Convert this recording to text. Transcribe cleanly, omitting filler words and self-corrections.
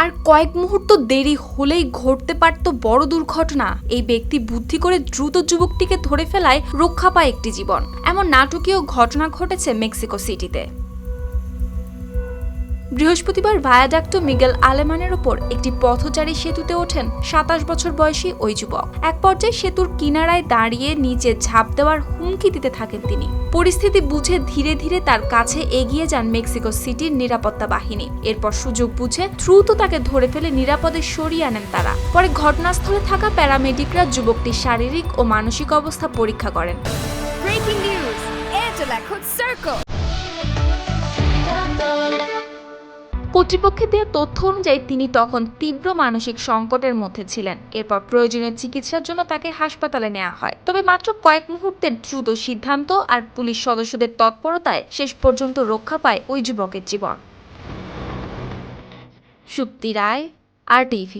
আর কয়েক মুহূর্ত দেরি হলেই ঘটতে পারত বড় দুর্ঘটনা। এই ব্যক্তি বুদ্ধি করে দ্রুত যুবকটিকে ধরে ফেলায় রক্ষা পায় একটি জীবন। এমন নাটকীয় ঘটনা ঘটেছে মেক্সিকো সিটিতে। বৃহস্পতিবার ভায়াডাক্টো মিগেল আলেমানের ওপর একটি পথচারী সেতুতে ওঠেন ২৭ বছর বয়সী ওই যুবক। এক পর্যায়ে সেতুর কিনারায় দাঁড়িয়ে নিচে ঝাঁপ দেওয়ার হুমকি দিতে থাকেন তিনি। পরিস্থিতি বুঝে ধীরে ধীরে তার কাছে এগিয়ে যান মেক্সিকো সিটির নিরাপত্তা বাহিনী। এরপর সুযোগ বুঝে দ্রুত তাকে ধরে ফেলে নিরাপদে সরিয়ে আনেন তারা। পরে ঘটনাস্থলে থাকা প্যারামেডিকরা যুবকটির শারীরিক ও মানসিক অবস্থা পরীক্ষা করেন। Breaking news! Angela could circle! কর্তৃপক্ষের দেওয়া তথ্য অনুযায়ী তিনি তখন তীব্র মানসিক সংকটের মধ্যে ছিলেন। এরপর প্রয়োজনীয় চিকিৎসার জন্য তাকে হাসপাতালে নেওয়া হয়। তবে মাত্র কয়েক মুহূর্তের দ্রুত সিদ্ধান্ত আর পুলিশ সদস্যদের তৎপরতায় শেষ পর্যন্ত রক্ষা পায় ওই যুবকের জীবন। সুপ্তি রায়, RTV।